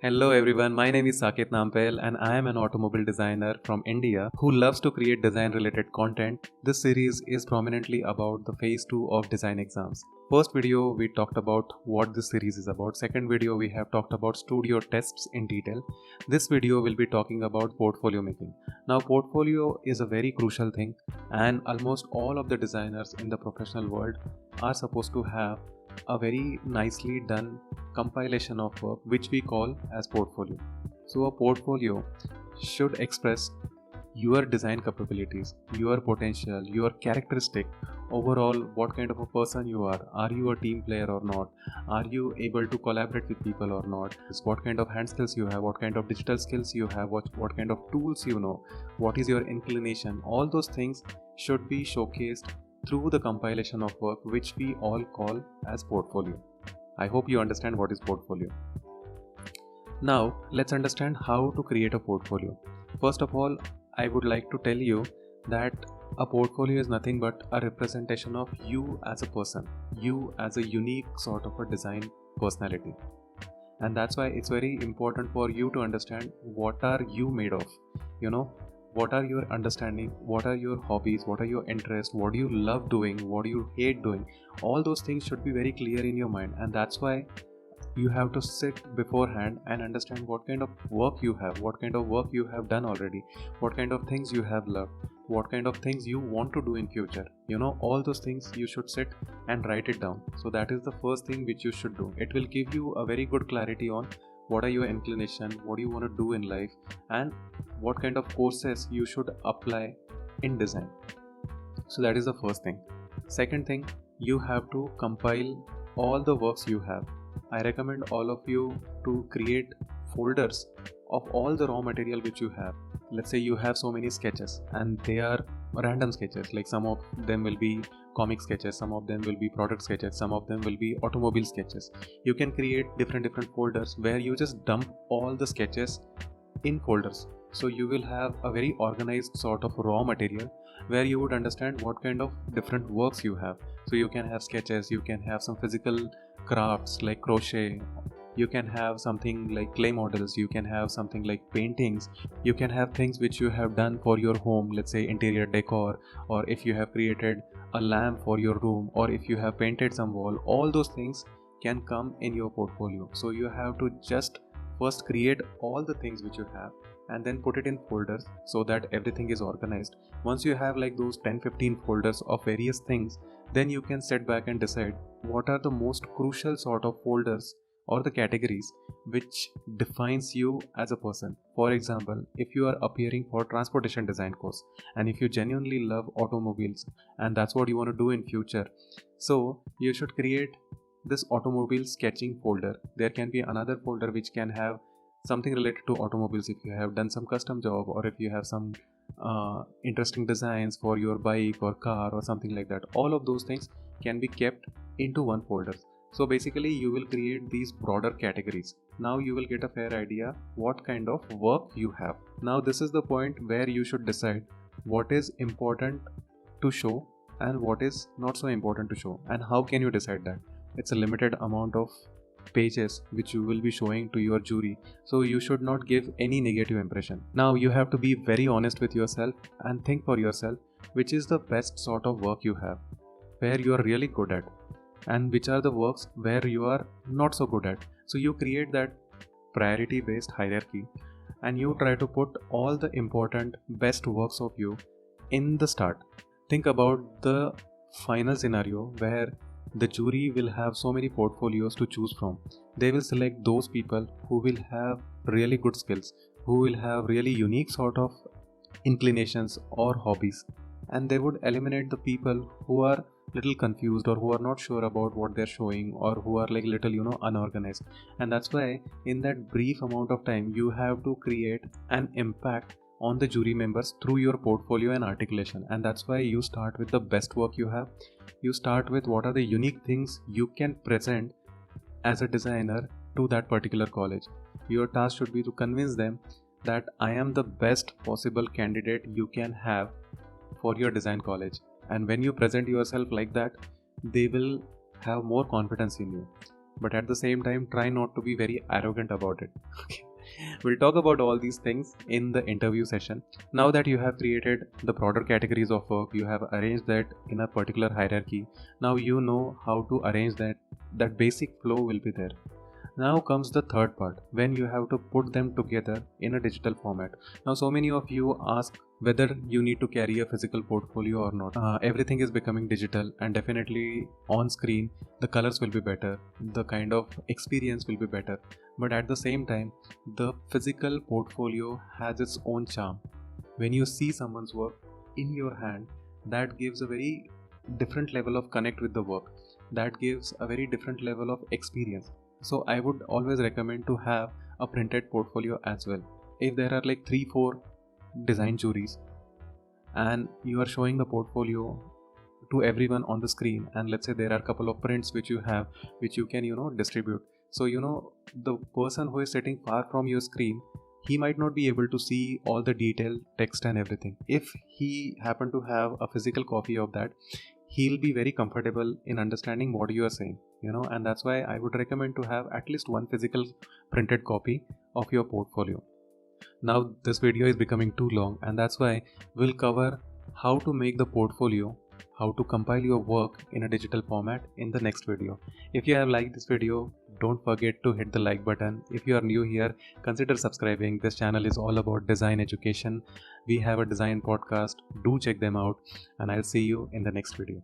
Hello everyone, my name is Saket Nampel and I am an automobile designer from India who loves to create design related content. This series is prominently about the phase 2 of design exams. First video we talked about what this series is about. Second video we have talked about studio tests in detail. This video will be talking about portfolio making. Now portfolio is a very crucial thing and almost all of the designers in the professional world are supposed to have a very nicely done compilation of work which we call as portfolio. So a portfolio should express your design capabilities, your potential, your characteristic, overall what kind of a person you are you a team player or not, are you able to collaborate with people or not, what kind of hand skills you have, what kind of digital skills you have, what kind of tools you know, what is your inclination, all those things should be showcased through the compilation of work which we all call as portfolio. I hope you understand what is portfolio. Now let's understand how to create a portfolio. First of all, I would like to tell you that a portfolio is nothing but a representation of you as a person, you as a unique sort of a design personality. And that's why it's very important for you to understand what are you made of, what are your understanding, what are your hobbies, what are your interests, what do you love doing, what do you hate doing. All those things should be very clear in your mind, and that's why you have to sit beforehand and understand what kind of work you have, what kind of work you have done already, what kind of things you have loved, what kind of things you want to do in future. All those things you should sit and write it down. So that is the first thing which you should do. It will give you a very good clarity on what are your inclination, what do you want to do in life, and what kind of courses you should apply in design. So that is the first thing. Second thing, you have to compile all the works you have. I recommend all of you to create folders of all the raw material which you have. Let's say you have so many sketches and they are random sketches, like some of them will be comic sketches, some of them will be product sketches, some of them will be automobile sketches. You can create different folders where you just dump all the sketches in folders. So you will have a very organized sort of raw material where you would understand what kind of different works you have. So you can have sketches, you can have some physical crafts like crochet, you can have something like clay models, you can have something like paintings, you can have things which you have done for your home, let's say interior decor, or if you have created a lamp for your room, or if you have painted some wall. All those things can come in your portfolio. So you have to just first create all the things which you have and then put it in folders so that everything is organized. Once you have like those 10-15 folders of various things, then you can sit back and decide what are the most crucial sort of folders or the categories which defines you as a person. For example, if you are appearing for transportation design course and if you genuinely love automobiles and that's what you want to do in future, so you should create this automobile sketching folder. There can be another folder which can have something related to automobiles if you have done some custom job, or if you have some interesting designs for your bike or car or something like that. All of those things can be kept into one folder. So basically you will create these broader categories. Now you will get a fair idea what kind of work you have. Now this is the point where you should decide what is important to show and what is not so important to show, and how can you decide that. It's a limited amount of pages which you will be showing to your jury, so you should not give any negative impression. Now you have to be very honest with yourself and think for yourself which is the best sort of work you have, where you are really good at, and which are the works where you are not so good at. So you create that priority based hierarchy and you try to put all the important best works of you in the start. Think about the final scenario where the jury will have so many portfolios to choose from. They will select those people who will have really good skills, who will have really unique sort of inclinations or hobbies, and they would eliminate the people who are little confused or who are not sure about what they're showing, or who are like little unorganized. And that's why in that brief amount of time you have to create an impact on the jury members through your portfolio and articulation. And that's why you start with the best work you have. You start with what are the unique things you can present as a designer to that particular college. Your task should be to convince them that I am the best possible candidate you can have for your design college. And when you present yourself like that, they will have more confidence in you. but at the same time try not to be very arrogant about it. Okay. We'll talk about all these things in the interview session. Now that you have created the broader categories of work, you have arranged that in a particular hierarchy. Now you know how to arrange that basic flow will be there. Now comes the third part, when you have to put them together in a digital format. Now so many of you ask whether you need to carry a physical portfolio or not. Everything is becoming digital, and definitely on screen the colors will be better, the kind of experience will be better, but at the same time the physical portfolio has its own charm. When you see someone's work in your hand, that gives a very different level of connect with the work, that gives a very different level of experience. So I would always recommend to have a printed portfolio as well. If there are like 3-4 design juries and you are showing the portfolio to everyone on the screen, and let's say there are a couple of prints which you have, which you can distribute, so the person who is sitting far from your screen, he might not be able to see all the detail text and everything. If he happen to have a physical copy of that, he'll be very comfortable in understanding what you are saying, and that's why I would recommend to have at least one physical printed copy of your portfolio. Now this video is becoming too long, and that's why we'll cover how to make the portfolio, how to compile your work in a digital format in the next video. If you have liked this video, don't forget to hit the like button. If you are new here, consider subscribing. This channel is all about design education. We have a design podcast. Do check them out, and I'll see you in the next video.